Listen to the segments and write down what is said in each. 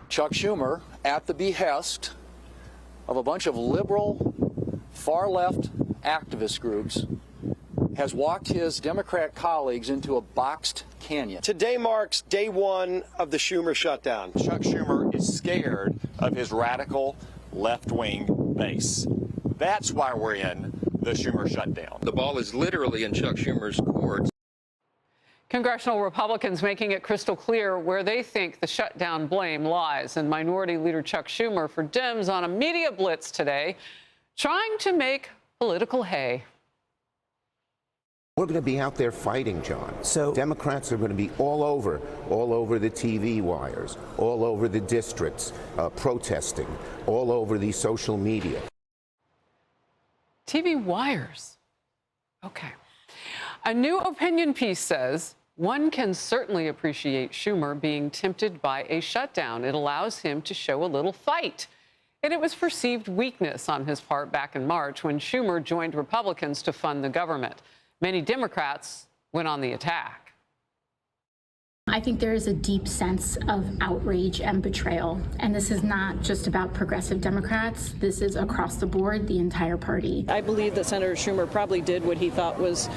Chuck Schumer, at the behest of a bunch of liberal, far-left activist groups, has walked his Democrat colleagues into a boxed canyon. Today marks day one of the Schumer shutdown. Chuck Schumer is scared of his radical left-wing base. That's why we're in the Schumer shutdown. The ball is literally in Chuck Schumer's court. Congressional Republicans making it crystal clear where they think the shutdown blame lies. And Minority Leader Chuck Schumer for Dems on a media blitz today, trying to make political hay. We're going to be out there fighting, John. So Democrats are going to be all over the TV wires, all over the districts, protesting, all over the social media. TV wires. Okay. A new opinion piece says one can certainly appreciate Schumer being tempted by a shutdown. It allows him to show a little fight. And it was perceived weakness on his part back in March when Schumer joined Republicans to fund the government. Many Democrats went on the attack. I think there is a deep sense of outrage and betrayal. And this is not just about progressive Democrats. This is across the board, the entire party. I believe that Senator Schumer probably did what he thought was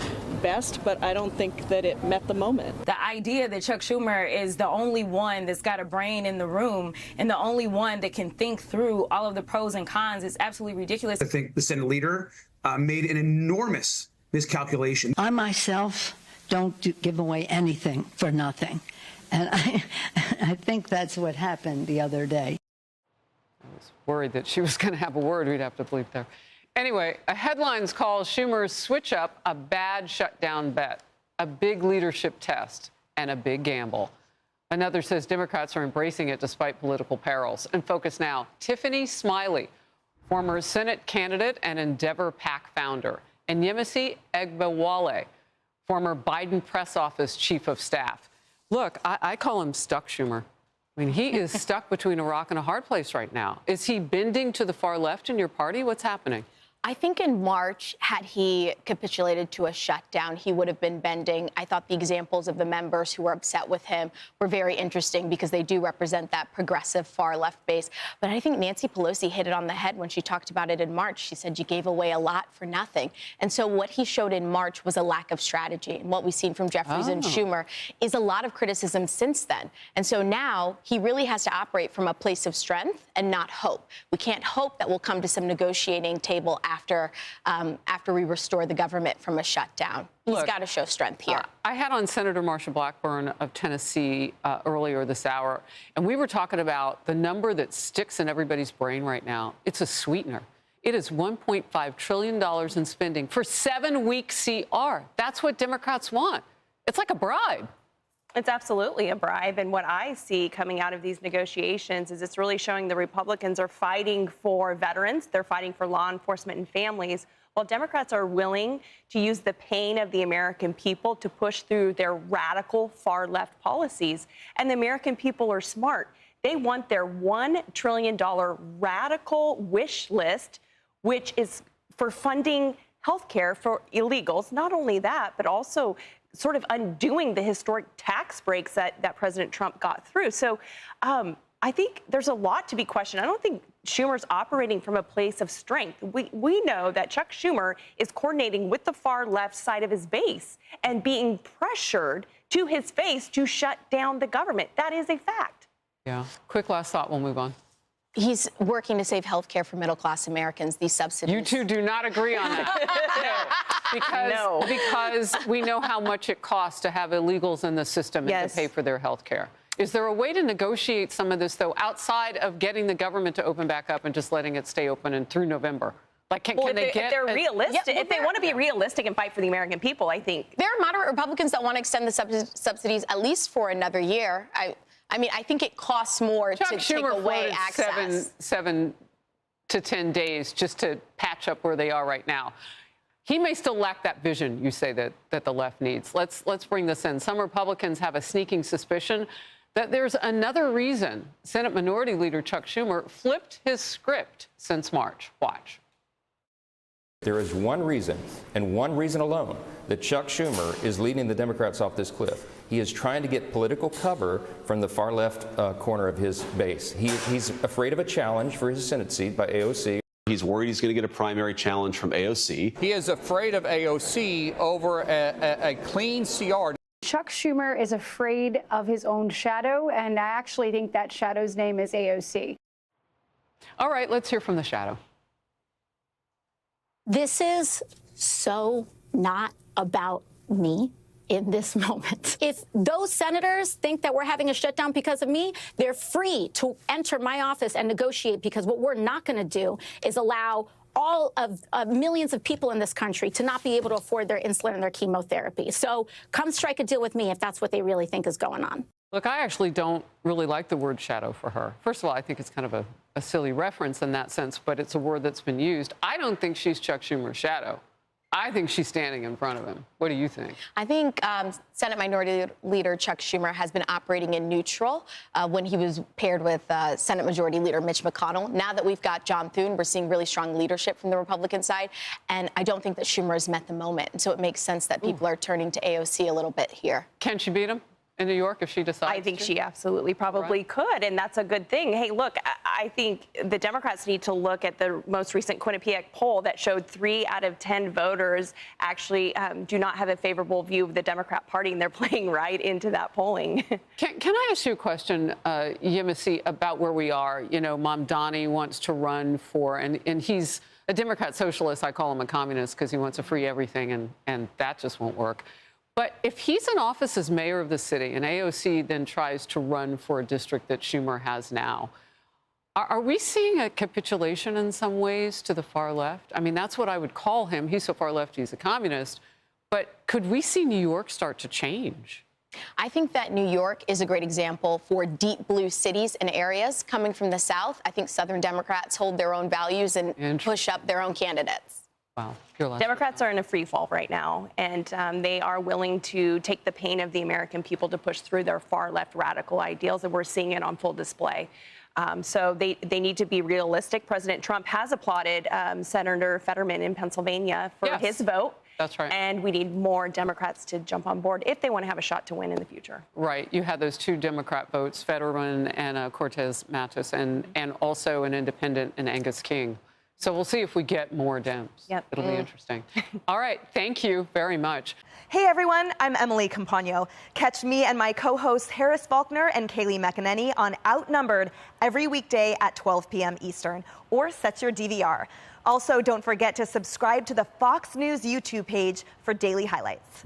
best, but I don't think that it met the moment. The idea that Chuck Schumer is the only one that's got a brain in the room and the only one that can think through all of the pros and cons is absolutely ridiculous. I think the Senate leader made an enormous miscalculation. I myself don't give away anything for nothing. And I think that's what happened the other day. I was worried that she was going to have a word. We'd have to bleep there. Anyway, a headlines calls Schumer's switch up a bad shutdown bet, a big leadership test, and a big gamble. Another says Democrats are embracing it despite political perils. And focus now, Tiffany Smiley, former Senate candidate and Endeavor PAC founder, and Yemisi Egbewole, former Biden press office chief of staff. Look, I call him stuck Schumer. I mean, he is stuck between a rock and a hard place right now. Is he bending to the far left in your party? What's happening? I think in March, had he capitulated to a shutdown, he would have been bending. I thought the examples of the members who were upset with him were very interesting because they do represent that progressive far left base. But I think Nancy Pelosi hit it on the head when she talked about it in March. She said you gave away a lot for nothing. And so what he showed in March was a lack of strategy. And what we've seen from Jeffries and Schumer is a lot of criticism since then. And so now he really has to operate from a place of strength and not hope. We can't hope that we'll come to some negotiating table after we restore the government from a shutdown. He's got to show strength here. I had on Senator Marsha Blackburn of Tennessee earlier this hour, and we were talking about the number that sticks in everybody's brain right now. It's a sweetener. It is $1.5 trillion in spending for 7-week CR. That's what Democrats want. It's like a bribe. It's absolutely a bribe. And what I see coming out of these negotiations is it's really showing the Republicans are fighting for veterans. They're fighting for law enforcement and families, while Democrats are willing to use the pain of the American people to push through their radical far left policies. And the American people are smart. They want their $1 trillion radical wish list, which is for funding health care for illegals. Not only that, but also sort of undoing the historic tax breaks that President Trump got through. So I think there's a lot to be questioned. I don't think Schumer's operating from a place of strength. We know that Chuck Schumer is coordinating with the far left side of his base and being pressured to his face to shut down the government. That is a fact. Yeah. Quick last thought, we'll move on. He's working to save health care for middle-class Americans, these subsidies. You two do not agree on that. Because we know how much it costs to have illegals in the system and to pay for their health care. Is there a way to negotiate some of this, though, outside of getting the government to open back up and just letting it stay open and through November? Like, can they get... If they're realistic, if they want to be realistic and fight for the American people, I think... There are moderate Republicans that want to extend the subsidies at least for another year. I mean, I think it costs more to take away access. 7 to 10 days just to patch up where they are right now. He may still lack that vision, you say, that the left needs. Let's bring this in. Some Republicans have a sneaking suspicion that there's another reason Senate Minority Leader Chuck Schumer flipped his script since March. Watch. There is one reason, and one reason alone, that Chuck Schumer is leading the Democrats off this cliff. He is trying to get political cover from the far left corner of his base. He's afraid of a challenge for his Senate seat by AOC. He's worried he's going to get a primary challenge from AOC. He is afraid of AOC over a clean CR. Chuck Schumer is afraid of his own shadow, and I actually think that shadow's name is AOC. All right, let's hear from the shadow. This is so not about me in this moment. If those senators think that we're having a shutdown because of me, they're free to enter my office and negotiate, because what we're not going to do is allow all of millions of people in this country to not be able to afford their insulin and their chemotherapy. So come strike a deal with me if that's what they really think is going on. Look, I actually don't really like the word shadow for her. First of all, I think it's kind of a silly reference in that sense, but it's a word that's been used. I don't think she's Chuck Schumer's shadow. I think she's standing in front of him. What do you think? I think Senate Minority Leader Chuck Schumer has been operating in neutral when he was paired with Senate Majority Leader Mitch McConnell. Now that we've got John Thune, we're seeing really strong leadership from the Republican side, and I don't think that Schumer has met the moment. And so it makes sense that people are turning to AOC a little bit here. Can she beat him in New York if she decides I think to? she absolutely probably could, and that's a good thing. Hey, look, I think the Democrats need to look at the most recent Quinnipiac poll that showed 3 out of 10 voters actually do not have a favorable view of the Democrat Party, and they're playing right into that polling. Can I ask you a question, Yemisi, about where we are? You know, Mamdani wants to run for, and he's a Democrat socialist. I call him a communist because he wants to free everything, and that just won't work. But if he's in office as mayor of the city and AOC then tries to run for a district that Schumer has now, are we seeing a capitulation in some ways to the far left? I mean, that's what I would call him. He's so far left, he's a communist. But could we see New York start to change? I think that New York is a great example for deep blue cities and areas coming from the South. I think Southern Democrats hold their own values and push up their own candidates. Wow. Democrats are in a free fall right now, and they are willing to take the pain of the American people to push through their far left radical ideals, and we're seeing it on full display. So they need to be realistic. President Trump has applauded Senator Fetterman in Pennsylvania for his vote. That's right. And we need more Democrats to jump on board if they want to have a shot to win in the future. Right. You had those 2 Democrat votes, Fetterman and Cortez Matos, and also an independent and Angus King. So we'll see if we get more Dems. Yep. It'll be interesting. All right. Thank you very much. Hey, everyone. I'm Emily Campagno. Catch me and my co-hosts Harris Faulkner and Kaylee McEnany on Outnumbered every weekday at 12 p.m. Eastern, or set your DVR. Also, don't forget to subscribe to the Fox News YouTube page for daily highlights.